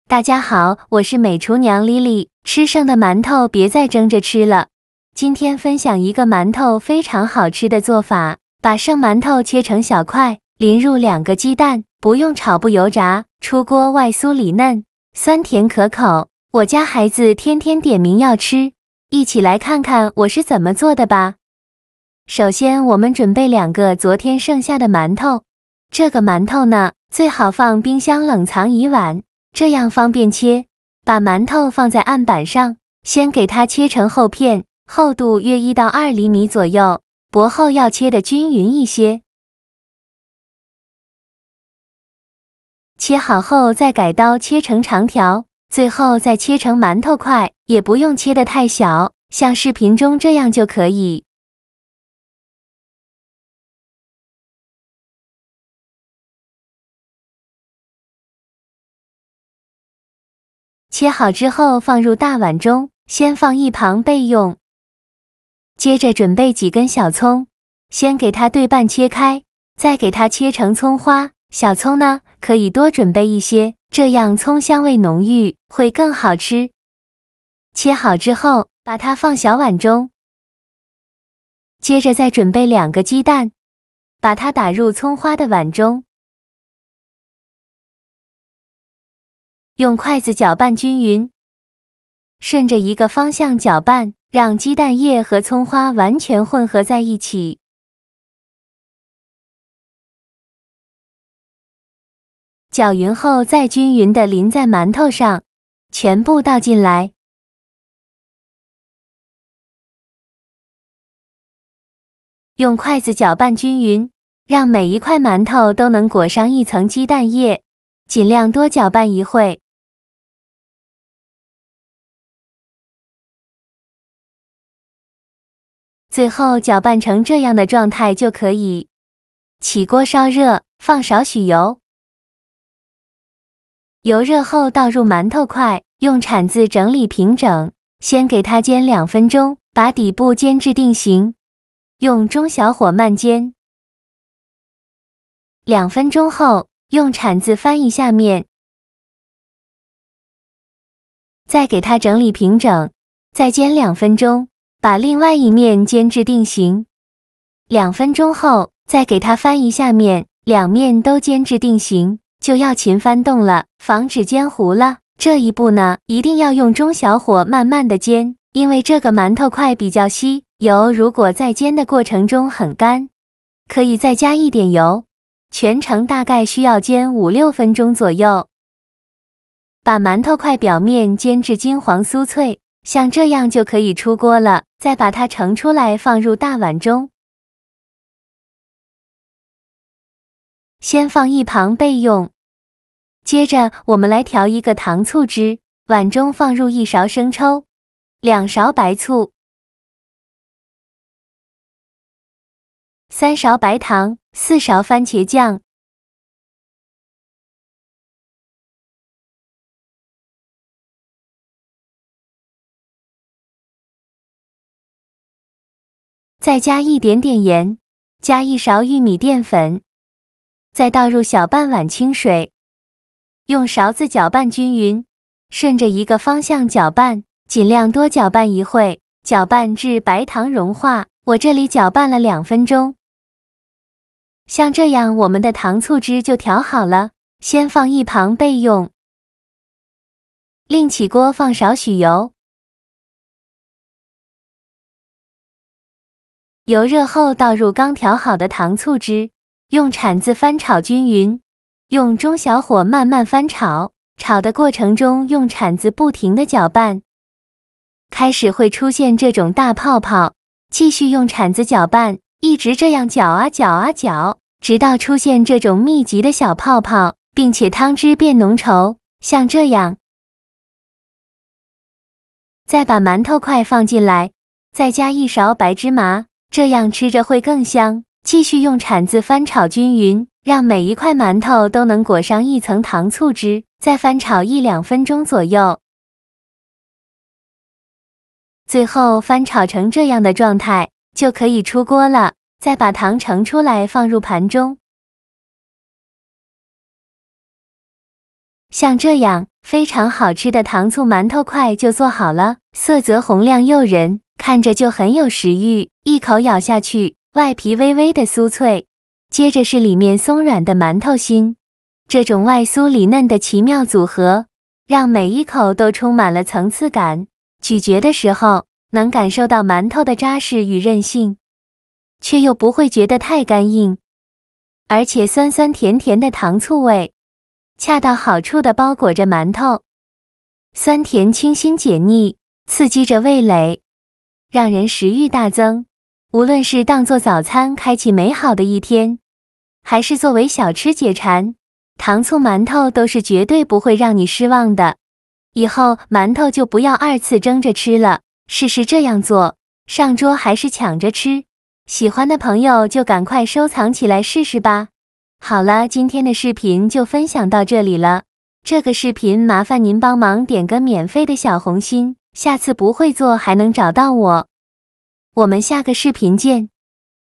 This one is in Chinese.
大家好，我是美厨娘丽丽。吃剩的馒头别再蒸着吃了。今天分享一个馒头非常好吃的做法，把剩馒头切成小块，淋入2个鸡蛋，不用炒不油炸，出锅外酥里嫩，酸甜可口。我家孩子天天点名要吃，一起来看看我是怎么做的吧。首先我们准备2个昨天剩下的馒头，这个馒头呢，最好放冰箱冷藏1晚。这样方便切。把馒头放在案板上，先给它切成厚片，厚度约1到2厘米左右，薄厚要切得均匀一些。切好后再改刀切成长条，最后再切成馒头块，也不用切得太小，像视频中这样就可以。切好之后放入大碗中，先放一旁备用。接着准备几根小葱，先给它对半切开，再给它切成葱花。小葱呢，可以多准备一些，这样葱香味浓郁，会更好吃。切好之后，把它放小碗中。接着再准备2个鸡蛋，把它打入葱花的碗中。用筷子搅拌均匀，顺着一个方向搅拌，让鸡蛋液和葱花完全混合在一起。搅匀后再均匀地淋在馒头上，全部倒进来。用筷子搅拌均匀，让每一块馒头都能裹上一层鸡蛋液，尽量多搅拌一会。最后搅拌成这样的状态就可以。起锅烧热，放少许油。油热后倒入馒头块，用铲子整理平整，先给它煎2分钟，把底部煎至定型，用中小火慢煎。2分钟后，用铲子翻一下面，再给它整理平整，再煎2分钟。把另外一面煎至定型，2分钟后再给它翻一下面，2面都煎至定型，就要勤翻动了，防止煎糊了。这一步呢，一定要用中小火慢慢的煎，因为这个馒头块比较稀，油如果在煎的过程中很干，可以再加一点油。全程大概需要煎5-6分钟左右。把馒头块表面煎至金黄酥脆，像这样就可以出锅了。再把它盛出来，放入大碗中，先放一旁备用。接着我们来调一个糖醋汁，碗中放入1勺生抽，2勺白醋，3勺白糖，4勺番茄酱。再加一点点盐，加1勺玉米淀粉，再倒入小半碗清水，用勺子搅拌均匀，顺着一个方向搅拌，尽量多搅拌一会，搅拌至白糖融化。我这里搅拌了2分钟。像这样我们的糖醋汁就调好了，先放一旁备用。另起锅放少许油。油热后倒入刚调好的糖醋汁，用铲子翻炒均匀，用中小火慢慢翻炒，炒的过程中用铲子不停地搅拌。开始会出现这种大泡泡，继续用铲子搅拌，一直这样搅啊搅啊搅，直到出现这种密集的小泡泡，并且汤汁变浓稠，像这样。再把馒头块放进来，再加1勺白芝麻。这样吃着会更香。继续用铲子翻炒均匀，让每一块馒头都能裹上一层糖醋汁，再翻炒1-2分钟左右。最后翻炒成这样的状态，就可以出锅了。再把糖盛出来放入盘中。像这样非常好吃的糖醋馒头块就做好了，色泽红亮诱人，看着就很有食欲。一口咬下去，外皮微微的酥脆，接着是里面松软的馒头心，这种外酥里嫩的奇妙组合，让每一口都充满了层次感。咀嚼的时候，能感受到馒头的扎实与韧性，却又不会觉得太干硬，而且酸酸甜甜的糖醋味，恰到好处地包裹着馒头，酸甜清新解腻，刺激着味蕾，让人食欲大增。无论是当做早餐开启美好的一天，还是作为小吃解馋，糖醋馒头都是绝对不会让你失望的。以后馒头就不要2次蒸着吃了，试试这样做，上桌还是抢着吃。喜欢的朋友就赶快收藏起来试试吧。好了，今天的视频就分享到这里了。这个视频麻烦您帮忙点个免费的小红心，下次不会做还能找到我。我们下个视频见。